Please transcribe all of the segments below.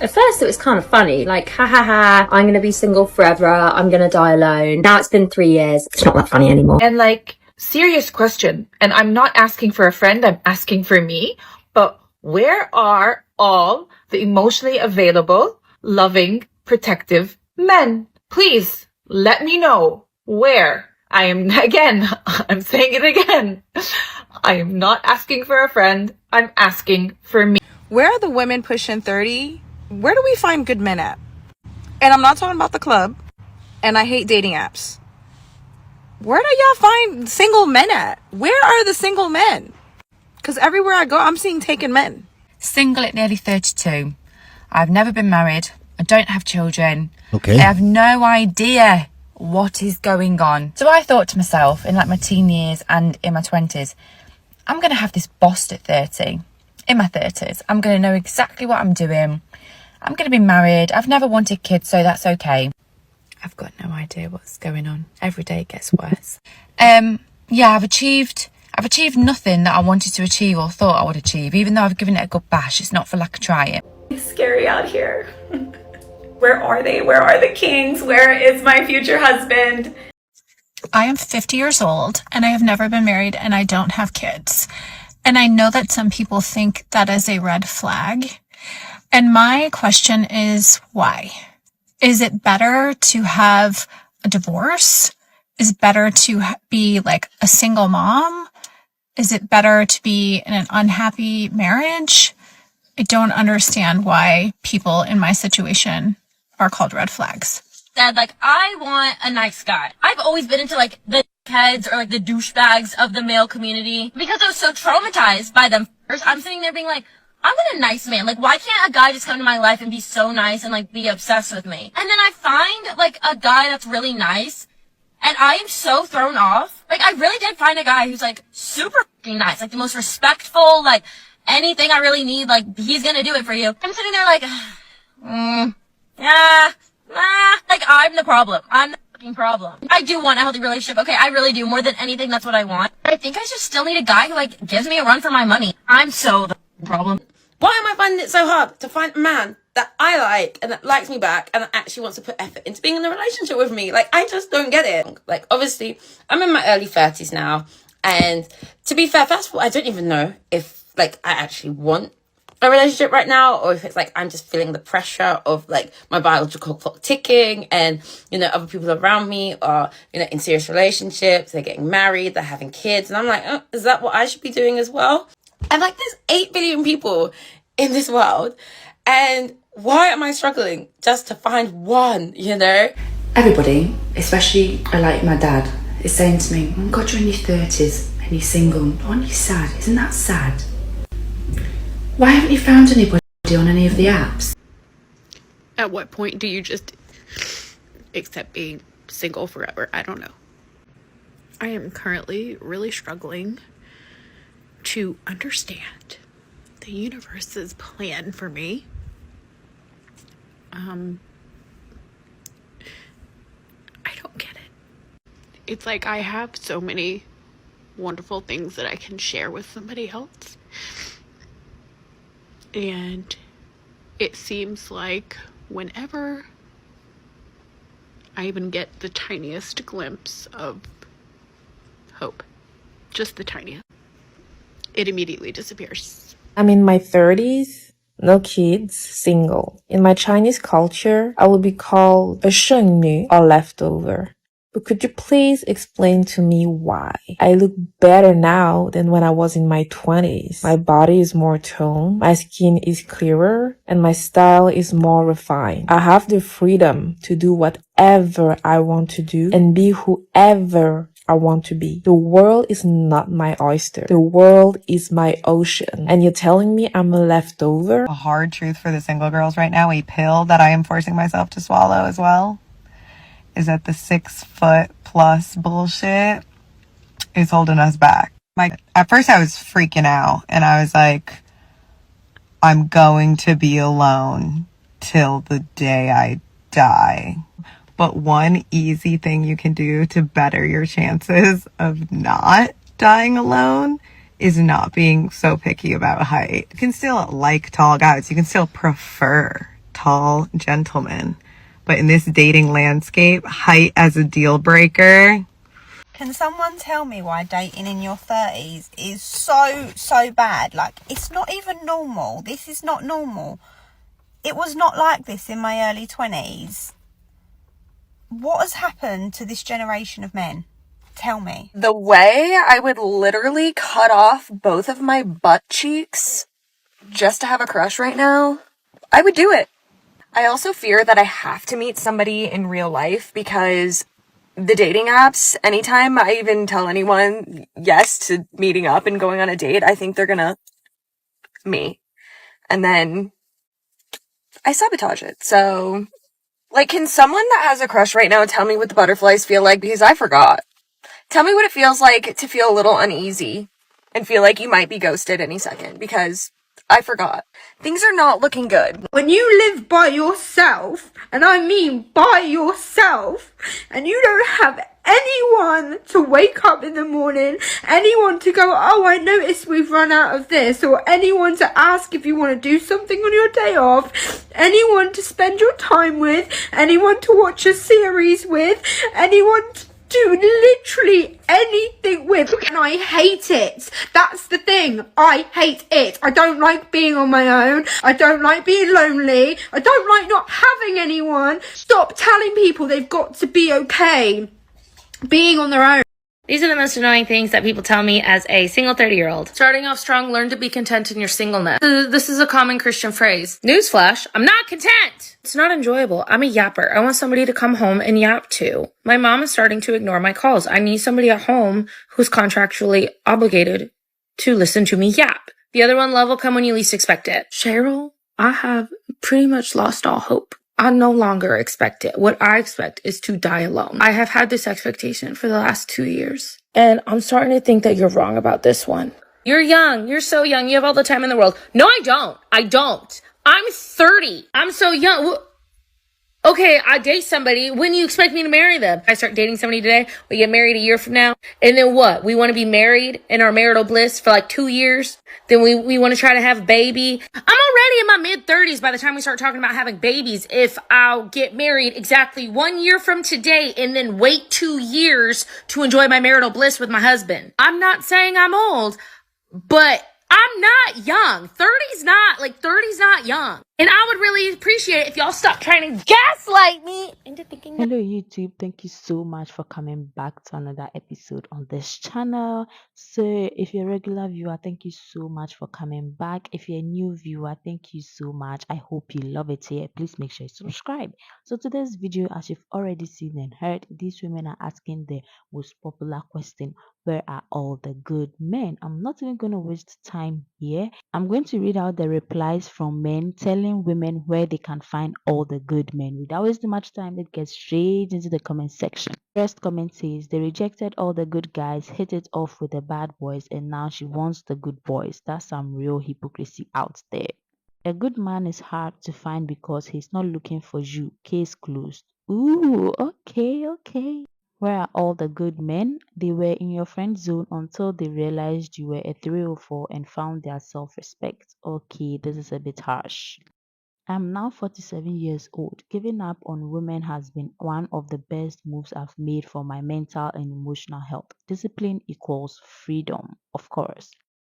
At first it was kind of funny, like, ha ha ha, I'm gonna be single forever, I'm gonna die alone. Now it's been 3 years, it's not that funny anymore. And like, serious question, and I'm not asking for a friend, I'm asking for me, but where are all the emotionally available, loving, protective men? Please let me know where. I am, again, I'm saying it again. I am not asking for a friend, I'm asking for me. Where are the women pushing 30? Where do we find good men at? And I'm not talking about the club, and I hate dating apps. Where do y'all find single men at? Where are the single men? Because everywhere I go, I'm seeing taken men. Single at nearly 32. I've never been married. I don't have children. Okay. I have no idea what is going on. So I thought to myself, in like my teen years and in my 20s, I'm going to have this boss at 30. In my 30s, I'm going to know exactly what I'm doing. I'm going to be married. I've never wanted kids, so that's okay. I've got no idea what's going on. Every day it gets worse. Yeah, I've achieved nothing that I wanted to achieve or thought I would achieve, even though I've given it a good bash. It's not for lack of trying. It's scary out here. Where are they? Where are the kings? Where is my future husband? I am 50 years old and I have never been married and I don't have kids. And I know that some people think that is a red flag. And my question is, why? Is it better to have a divorce? Is it better to be like a single mom? Is it better to be in an unhappy marriage? I don't understand why people in my situation are called red flags. Said, like, I want a nice guy. I've always been into, like, the heads or, like, the douchebags of the male community because I was so traumatized by them. I'm sitting there being like, I want a nice man. Like, why can't a guy just come to my life and be so nice and, like, be obsessed with me? And then I find, like, a guy that's really nice, and I am so thrown off. Like, I really did find a guy who's, like, super nice, like, the most respectful, like, anything I really need, like, he's gonna do it for you. I'm sitting there like, like, I'm the problem. I'm the fucking problem. I do want a healthy relationship. Okay, I really do. More than anything, that's what I want. I think I just still need a guy who, like, gives me a run for my money. I'm so the problem. Why am I finding it so hard to find a man that I like and that likes me back and that actually wants to put effort into being in a relationship with me? Like, I just don't get it. Like, obviously, I'm in my early 30s now. And to be fair, first of all, I don't even know if, like, I actually want a relationship right now, or if it's like I'm just feeling the pressure of like my biological clock ticking, and you know, other people around me are, you know, in serious relationships, they're getting married, they're having kids, and I'm like, oh, is that what I should be doing as well? And like, there's 8 billion people in this world, and why am I struggling just to find one, you know? Everybody, especially like my dad, is saying to me, oh God, you're in your 30s and you're single. Aren't you sad? Isn't that sad? Why haven't you found anybody on any of the apps? At what point do you just accept being single forever? I don't know. I am currently really struggling to understand the universe's plan for me. I don't get it. It's like I have so many wonderful things that I can share with somebody else. And it seems like whenever I even get the tiniest glimpse of hope, just the tiniest, it immediately disappears. I'm in my 30s, no kids, single. In my Chinese culture, I would be called a 剩女 or leftover. But could you please explain to me why? I look better now than when I was in my 20s. My body is more toned, my skin is clearer, and my style is more refined. I have the freedom to do whatever I want to do and be whoever I want to be. The world is not my oyster. The world is my ocean. And you're telling me I'm a leftover? A hard truth for the single girls right now, a pill that I am forcing myself to swallow as well, is that the 6'+ bullshit is holding us back. At first I was freaking out and I was like, I'm going to be alone till the day I die. But one easy thing you can do to better your chances of not dying alone is not being so picky about height. You can still like tall guys. You can still prefer tall gentleman. But in this dating landscape, height as a deal breaker. Can someone tell me why dating in your 30s is so bad? Like, it's not even normal. This is not normal. It was not like this in my early 20s. What has happened to this generation of men? Tell me. The way I would literally cut off both of my butt cheeks just to have a crush right now, I would do it. I also fear that I have to meet somebody in real life because the dating apps, anytime I even tell anyone yes to meeting up and going on a date, I think they're gonna me. And then I sabotage it. So, like, can someone that has a crush right now tell me what the butterflies feel like? Because I forgot. Tell me what it feels like to feel a little uneasy and feel like you might be ghosted any second, because I forgot. Things are not looking good. When you live by yourself, and I mean by yourself, and you don't have anyone to wake up in the morning, anyone to go, oh, I noticed we've run out of this, or anyone to ask if you want to do something on your day off, anyone to spend your time with, anyone to watch a series with, anyone to do literally anything with, and I hate it. That's the thing. I hate it. I don't like being on my own. I don't like being lonely. I don't like not having anyone. Stop telling people they've got to be okay being on their own. These are the most annoying things that people tell me as a single 30-year-old. Starting off strong, learn to be content in your singleness. This is a common Christian phrase. Newsflash, I'm not content. It's not enjoyable. I'm a yapper. I want somebody to come home and yap to. My mom is starting to ignore my calls. I need somebody at home who's contractually obligated to listen to me yap. The other one, love will come when you least expect it. Cheryl, I have pretty much lost all hope. I no longer expect it. What I expect is to die alone. I have had this expectation for the last 2 years, and I'm starting to think that you're wrong about this one. You're young. You're so young. You have all the time in the world. No, I don't. I don't. I'm 30. I'm so young. Okay, I date somebody. When do you expect me to marry them? I start dating somebody today. We get married a year from now. And then what? We want to be married in our marital bliss for like 2 years. Then we want to try to have a baby. I'm already in my mid-30s by the time we start talking about having babies. If I'll get married exactly 1 year from today and then wait 2 years to enjoy my marital bliss with my husband. I'm not saying I'm old, but I'm not young. 30's not young. And I would really appreciate it if y'all stop trying to gaslight me into thinking that. Hello YouTube, thank you so much for coming back to another episode on this channel. So if you're a regular viewer, thank you so much for coming back. If you're a new viewer, thank you so much. I hope you love it here. Please make sure you subscribe. So today's video, as you've already seen and heard, these women are asking the most popular question: where are all the good men? I'm not even going to waste time here. I'm going to read out the replies from men telling women where they can find all the good men. Without wasting much time, let's get straight into the comment section. First comment says, they rejected all the good guys, hit it off with the bad boys, and now she wants the good boys. That's some real hypocrisy out there. A good man is hard to find because he's not looking for you. Case closed. Ooh, okay. Where are all the good men? They were in your friend zone until they realized you were a 304 and found their self-respect. Okay, this is a bit harsh. I'm now 47 years old. Giving up on women has been one of the best moves I've made for my mental and emotional health. Discipline equals freedom, of course.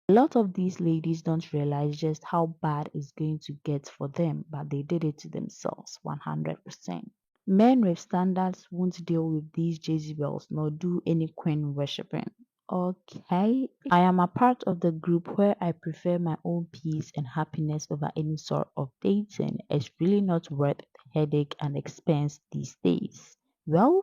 A lot of these ladies don't realize just how bad it's going to get for them, but they did it to themselves, 100%. Men with standards won't deal with these Jezebels nor do any queen worshipping. Okay, I am a part of the group where I prefer my own peace and happiness over any sort of dating. It's really not worth the headache and expense these days. Well,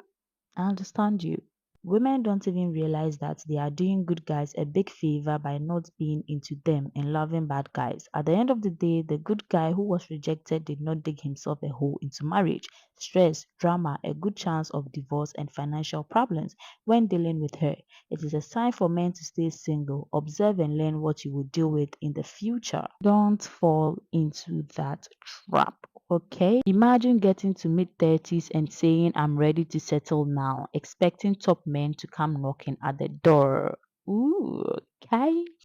I understand you. Women don't even realize that they are doing good guys a big favor by not being into them and loving bad guys. At the end of the day, the good guy who was rejected did not dig himself a hole into marriage, stress, drama, a good chance of divorce, and financial problems when dealing with her. It is a sign for men to stay single. Observe and learn what you will deal with in the future. Don't fall into that trap. Okay, imagine getting to mid-30s and saying, I'm ready to settle now, expecting top men to come knocking at the door. Ooh, okay.